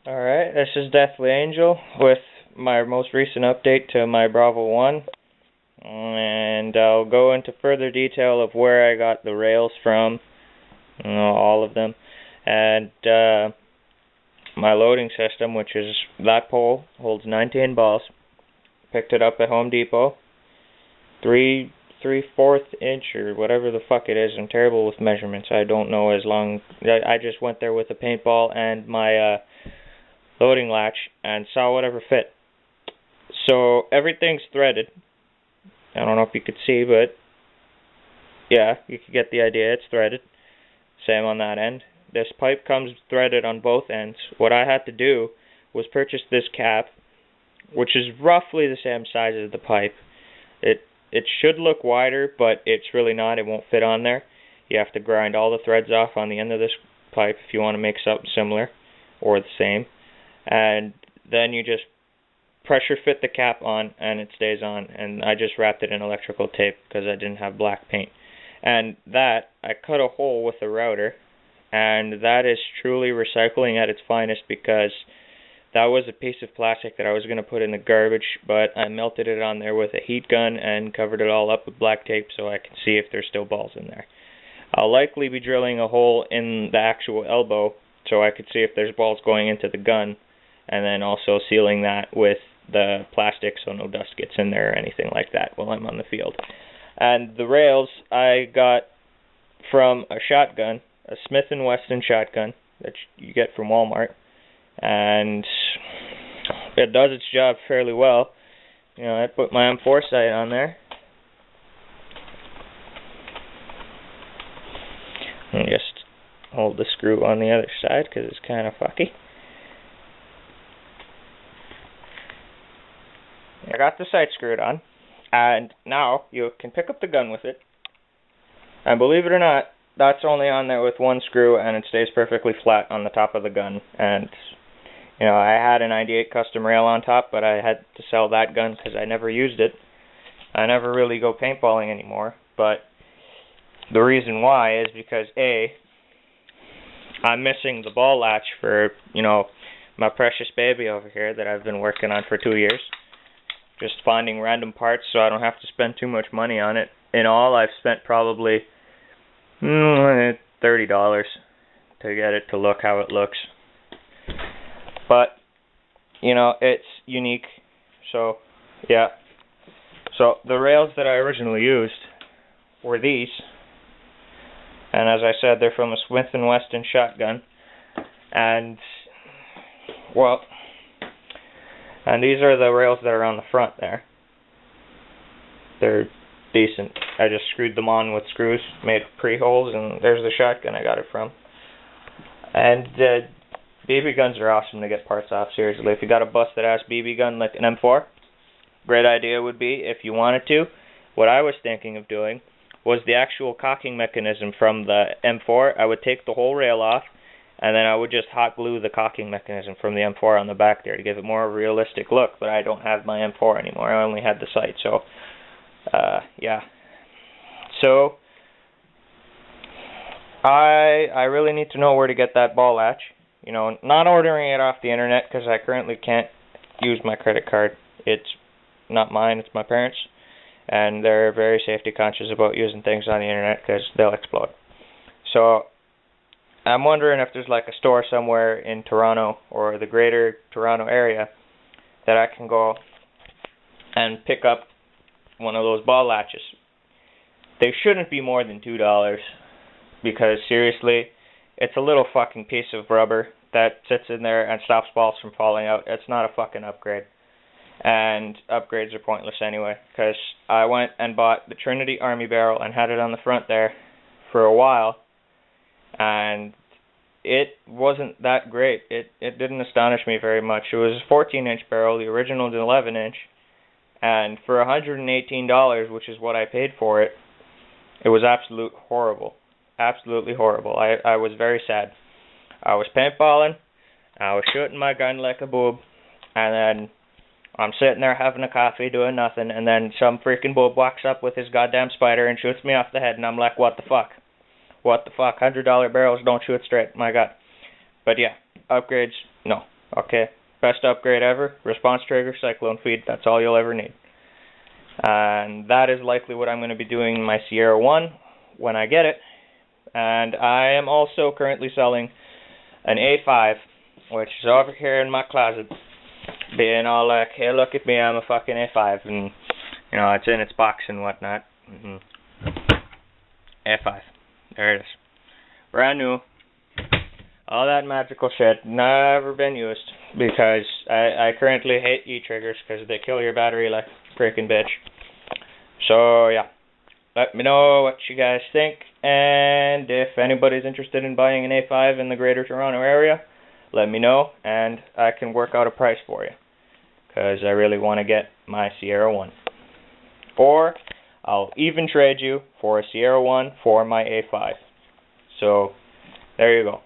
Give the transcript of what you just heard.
Alright, this is Deathly Angel with my most recent update to my bravoone. And I'll go into further detail of where I got the rails from, all of them, and my loading system, which is that pole, holds 19 balls. Picked it up at Home Depot. 3/4 inch or whatever the fuck it is. I'm terrible with measurements. I don't know as long. I just went there with a paintball and my loading latch and saw whatever fit. So everything's threaded. I don't know if you could see, but yeah, you could get the idea. It's threaded. Same on that end. This pipe comes threaded on both ends. What I had to do was purchase this cap, which is roughly the same size as the pipe. It should look wider, but it's really not. It won't fit on there. You have to grind all the threads off on the end of this pipe if you want to make something similar or the same. And then you just pressure fit the cap on and it stays on. And I just wrapped it in electrical tape because I didn't have black paint. And that, I cut a hole with a router, and that is truly recycling at its finest, because that was a piece of plastic that I was going to put in the garbage, but I melted it on there with a heat gun and covered it all up with black tape so I can see if there's still balls in there. I'll likely be drilling a hole in the actual elbow so I could see if there's balls going into the gun, and then also sealing that with the plastic so no dust gets in there or anything like that while I'm on the field. And the rails I got from a shotgun, a Smith & Wesson shotgun that you get from Walmart. And it does its job fairly well. You know, I put my M4 sight on there. And just hold the screw on the other side because it's kind of fucky. I got the sight screwed on. And now you can pick up the gun with it. And believe it or not, that's only on there with one screw, and it stays perfectly flat on the top of the gun. And you know, I had a 98 custom rail on top, but I had to sell that gun because I never used it. I never really go paintballing anymore. But the reason why is because A, I'm missing the ball latch for, you know, my precious baby over here that I've been working on for 2 years. Just finding random parts so I don't have to spend too much money on it. In all, I've spent probably $30 to get it to look how it looks. But, you know, it's unique. So, yeah. So, the rails that I originally used were these. And as I said, they're from a Smith & Wesson shotgun. And, well, and these are the rails that are on the front there. They're decent. I just screwed them on with screws, made pre-holes, and there's the shotgun I got it from. And BB guns are awesome to get parts off, seriously. If you got a busted-ass BB gun like an M4, great idea would be, if you wanted to, what I was thinking of doing was the actual cocking mechanism from the M4. I would take the whole rail off, and then I would just hot glue the cocking mechanism from the M4 on the back there to give it more of a realistic look, but I don't have my M4 anymore. I only had the sight, so, yeah. So, I really need to know where to get that ball latch. You know, not ordering it off the internet because I currently can't use my credit card. It's not mine, it's my parents. And they're very safety conscious about using things on the internet because they'll explode. So, I'm wondering if there's like a store somewhere in Toronto or the greater Toronto area that I can go and pick up one of those ball latches. They shouldn't be more than $2 because seriously, it's a little fucking piece of rubber that sits in there and stops balls from falling out. It's not a fucking upgrade. And upgrades are pointless anyway, because I went and bought the Trinity Army barrel and had it on the front there for a while, and it wasn't that great. It didn't astonish me very much. It was a 14-inch barrel, the original is an 11-inch, and for $118, which is what I paid for it, it was absolutely horrible. Absolutely horrible. I was very sad. I was paintballing, I was shooting my gun like a boob, and then I'm sitting there having a coffee, doing nothing, and then some freaking boob walks up with his goddamn spider and shoots me off the head, and I'm like, what the fuck? What the fuck? $100 barrels don't shoot straight, my god. But yeah, upgrades, no. Okay, best upgrade ever, response trigger, cyclone feed, that's all you'll ever need. And that is likely what I'm going to be doing in my Sierra 1 when I get it. And I am also currently selling an A5, which is over here in my closet, being all like, hey, look at me, I'm a fucking A5, and, you know, it's in its box and whatnot. A5, there it is. Brand new. All that magical shit, never been used, because I currently hate E-triggers, because they kill your battery like a freaking bitch. So, yeah. Let me know what you guys think, and if anybody's interested in buying an A5 in the Greater Toronto area, let me know, and I can work out a price for you, because I really want to get my Sierra 1. Or, I'll even trade you for a Sierra 1 for my A5. So, there you go.